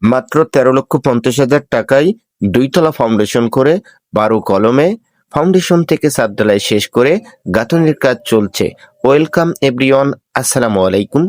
মাত্র 13,50,000 টাকায় 2 তলা ফাউন্ডেশন করে 12 কলমে ফাউন্ডেশন থেকে ছাদ ঢালাই শেষ করে গাঁথুনির কাজ চলছে। ওয়েলকাম এভরিওয়ান, আসসালামু আলাইকুম।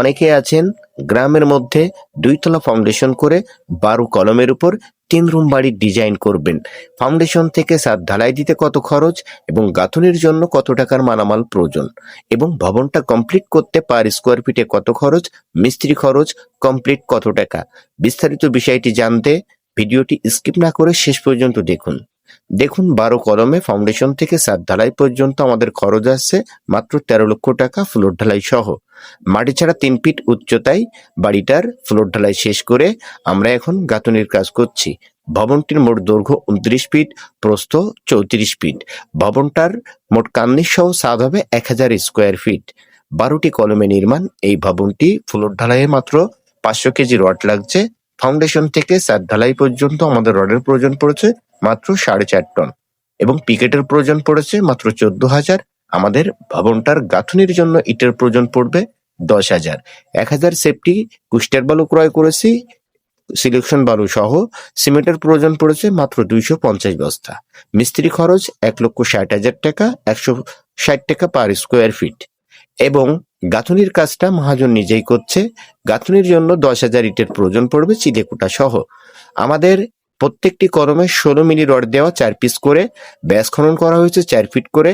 অনেকে আছেন গ্রামের মধ্যে 2 তলা ফাউন্ডেশন করে 12 কলমের উপর 3 রুম বাড়ির ডিজাইন করবেন। ফাউন্ডেশন থেকে ছাদ ঢালাই দিতে কত খরচ এবং গাঁথুনির জন্য কত টাকার মালামাল প্রয়োজন এবং ভবনটা কমপ্লিট করতে পার স্কোয়ার ফিটে কত খরচ, মিস্ত্রি খরচ, কমপ্লিট কত টাকা, বিস্তারিত বিষয়টি জানতে ভিডিওটি স্কিপ না করে শেষ পর্যন্ত দেখুন। 12 কলমে ফাউন্ডেশন থেকে ছাদ ঢালাই পর্যন্ত আমাদের খরচ আসছে মাত্র 13 লক্ষ টাকা ফ্লোর ঢালাই সহ। মাটি ছাড়া 3 ফিট উচ্চতায় বাড়িটার ফ্লোর ঢালাই শেষ করে আমরা এখন গাঁথুনির কাজ করছি। ভবনটির মোট দৈর্ঘ্য 29 ফিট, প্রস্থ 34 ফিট। ভবনটার মোট কান্নিস সহ ছাদ হবে 1000 স্কোয়ার ফিট। 12টি কলমে নির্মাণ এই ভবনটি ফ্লোর ঢালাইয়ে মাত্র 500 কেজি রড লাগছে। ফাউন্ডেশন থেকে ছাদ ঢালাই পর্যন্ত আমাদের রডের প্রয়োজন পড়েছে মাত্র 4.5 টন এবং পিকেটের প্রয়োজন পড়েছে মাত্র 14,000। আমাদের ভবনটার গাঁথুনির জন্য ইটের প্রয়োজন পড়বে 10,000। 1,000 সেফটি কুষ্টিয়ার বালু ক্রয় করেছি, সিলেকশন বালু সহ। সিমেন্টের প্রয়োজন পড়েছে মাত্র 250 বস্তা। মিস্ত্রি খরচ 1,60,000 টাকা, 160 টাকা পার স্কোয়ার ফিট। এবং গাঁথুনির কাজটা মহাজন নিজেই করছে। গাঁথুনির জন্য 10,000 ইটের প্রয়োজন পড়বে চিলেকোটা সহ। আমাদের প্রত্যেকটি কলমে 16 মিলি রড দেওয়া 4 পিস করে, ব্যাস খনন করা হয়েছে 4 ফিট করে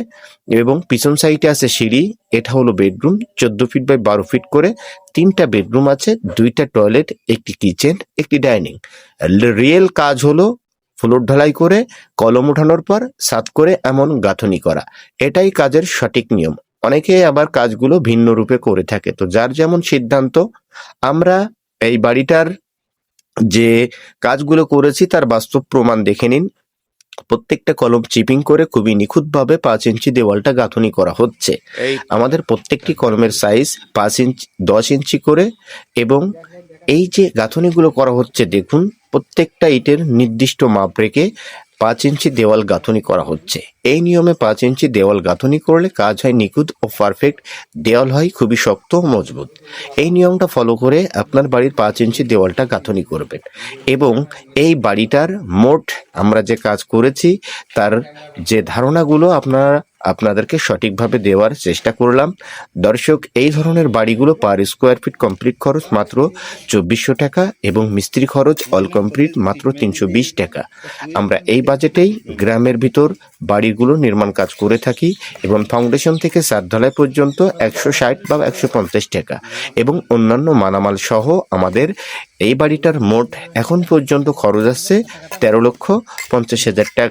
এবং পিছন সাইডে আছে সিঁড়ি। এটা হলো বেডরুম, 14 ফিট বাই 12 ফিট করে। 3টা বেডরুম আছে, 2টা টয়লেট, একটি কিচেন, একটি ডাইনিং। রিয়েল কাজ হলো ফ্লোর ঢালাই করে কলম উঠানোর পর ছাদ করে এমন গাঁথুনি করা। এটাই কাজের সঠিক নিয়ম। অনেকে আবার কাজগুলো ভিন্ন রূপে করে থাকে, তো যার যেমন সিদ্ধান্ত। আমরা এই বাড়িটার যে কাজগুলো করেছি তার বাস্তব প্রমাণ দেখে নিন। প্রত্যেকটা কলম চিপিং করে খুবই নিখুঁতভাবে 5 ইঞ্চি দেওয়ালটা গাঁথুনি করা হচ্ছে। আমাদের প্রত্যেকটি কলমের সাইজ 5 ইঞ্চি 10 ইঞ্চি করে এবং এই যে গাঁথুনিগুলো করা হচ্ছে দেখুন, প্রত্যেকটা ইটের নির্দিষ্ট মাপ রেখে 5 ইঞ্চি দেওয়াল গাঁথুনি করা হচ্ছে। এই নিয়মে 5 ইঞ্চি দেওয়াল গাঁথুনি করলে কাজ হয় নিখুঁত ও পারফেক্ট। দেওয়াল হয় খুবই শক্ত ও মজবুত। এই নিয়মটা ফলো করে আপনার বাড়ির 5 ইঞ্চি দেওয়ালটা গাঁথুনি করবেন। এবং এই বাড়িটার মোট আমরা যে কাজ করেছি তার যে ধারণাগুলো আপনাদেরকে সঠিকভাবে দেওয়ার চেষ্টা করলাম। দর্শক, এই ধরনের বাড়িগুলো পার স্কোয়ার ফিট কমপ্লিট খরচ মাত্র 2400 টাকা এবং মিস্ত্রি খরচ অল কমপ্লিট মাত্র 320 টাকা। আমরা এই বাজেটেই গ্রামের ভিতর বাড়িগুলো নির্মাণ কাজ করে থাকি এবং ফাউন্ডেশন থেকে ছাদ ঢালাই পর্যন্ত 160 বা 150 টাকা এবং অন্যান্য মালামাল সহ আমাদের এই বাড়িটার মোট এখন পর্যন্ত খরচ আসছে 13,50,000 টাকা।